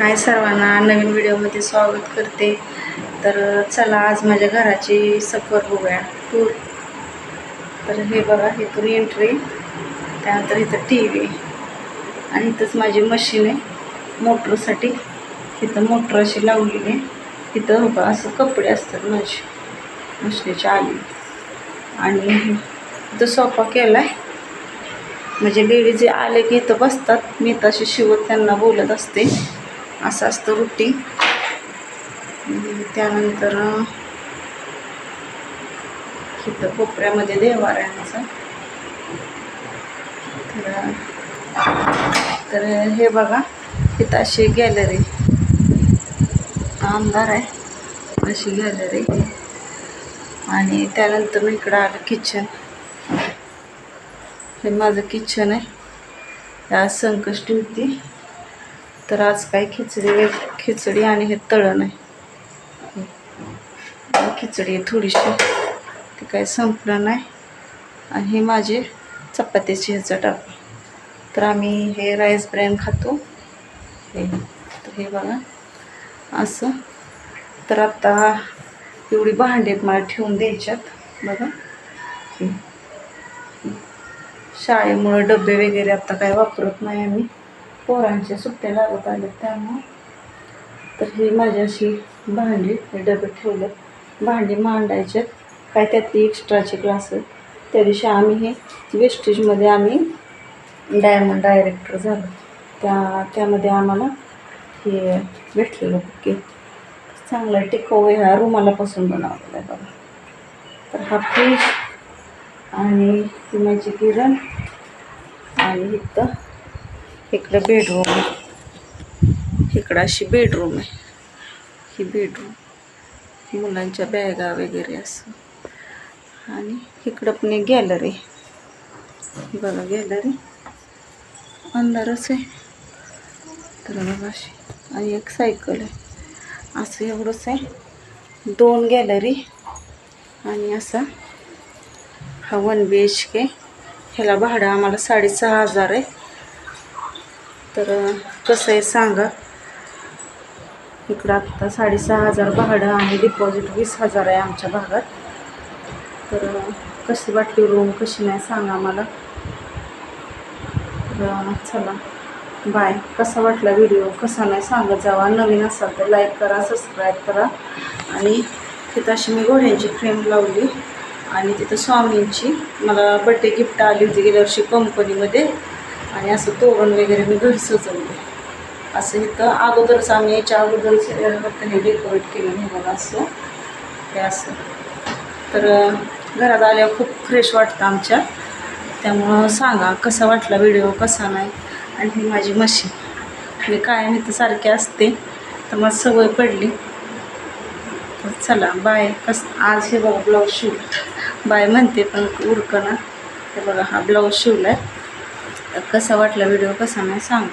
हाय सर्वांना, नवीन व्हिडिओमध्ये स्वागत करते. तर चला आज माझ्या घराची सफर बघूया, टूर. तर हे बघा, इथून एंट्री, त्यानंतर इथं टी व्ही आणि इथंच माझी मशीन आहे मोटरसाठी. इथं मोटर अशी लावलेली आहे. इथं बघा असं कपडे असतात माझे मशनीच्या आली. आणि इथं सोफा केला आहे, म्हणजे लेडीज आले की इथं बसतात, मी तशी शिवत त्यांना बोलत असते. असं असतं रुटीन. त्यानंतर इथं कोपऱ्यामध्ये देवार आहे आमचा. तर हे बघा, इथं अशी गॅलरी, अंधार आहे, अशी गॅलरी. आणि त्यानंतर इकडं आलं किचन. हे माझं किचन आहे. आज संकष्टी होती, तर आज काय खिचडी आणि हे तळण आहे. खिचडी आहे थोडीशी, ते काय संपलं नाही. आणि हे माझे चपातीचे ह्याचा टाका. तर आम्ही हे राईस ब्रॅन खातो. तर हे बघा असं. तर आता एवढी भांडेत मला ठेवून द्यायच्यात बघा. शाळेमुळे डबे वगैरे आता काय वापरत नाही आम्ही, पोरांच्या सुट्ट्या लागत आल्या त्यामुळं. तर ही माझी अशी भांडी, हे डबे ठेवलेत. भांडी मांडायच्यात, काय त्यातली एक्स्ट्राचे क्लास आहेत. त्या दिवशी आम्ही हे वेस्टेजमध्ये आम्ही डायमंड डायरेक्टर झालो, त्यामध्ये आम्हाला हे भेटलेलं बुके. चांगला टिकाऊ ह्या रुमालापासून बनवलेला आहे बघा. तर हा फ्रीज आणि ही माझी किरण. आणि इकडं बेडरूम आहे. इकडं अशी बेडरूम आहे. ही बेडरूम, मुलांच्या बॅगा वगैरे असं. आणि इकडं पण एक गॅलरी बघा, गॅलरी अंधारच आहे. तर बघा अशी, आणि एक सायकल आहे. असं एवढंच आहे. 2 गॅलरी. आणि असा हा 1 BHK. ह्याला भाडं आम्हाला 6,500 आहे. तर कसं आहे सांगा, इकडं आत्ता 6,500 भाडं आणि डिपॉझिट 20,000 आहे आमच्या भागात. तर कशी वाटली रूम, कशी नाही सांगा मला. तर चला बाय. कसा वाटला व्हिडिओ, कसा नाही सांगत जावा. नवीन असाल तर लाईक करा, सबस्क्राईब करा. आणि तिथं अशी मी घोड्यांची फ्रेम लावली. आणि तिथं स्वामींची मला बड्डे गिफ्ट आली होती गेल्या वर्षी कंपनीमध्ये. आणि असं तोरण वगैरे मी घरी सजवले. असं इथं अगोदरच आम्ही याच्या अगोदरच हे डेकोरेट केलं. हे बघा असं, हे असं. तर घरात आल्यावर खूप फ्रेश वाटतं आमच्या. त्यामुळं सांगा कसा वाटला व्हिडिओ, कसा नाही. आणि ही माझी मशीन, मी कायम इथं सारखे असते, तर मला सवय पडली. तर चला बाय. आज हे बघा ब्लाऊज शिवला. बाय म्हणते पण उरकना. हे बघा हा ब्लाऊज शिवला आहे. कसा वाटला व्हिडिओ, कसा नाही सांगा.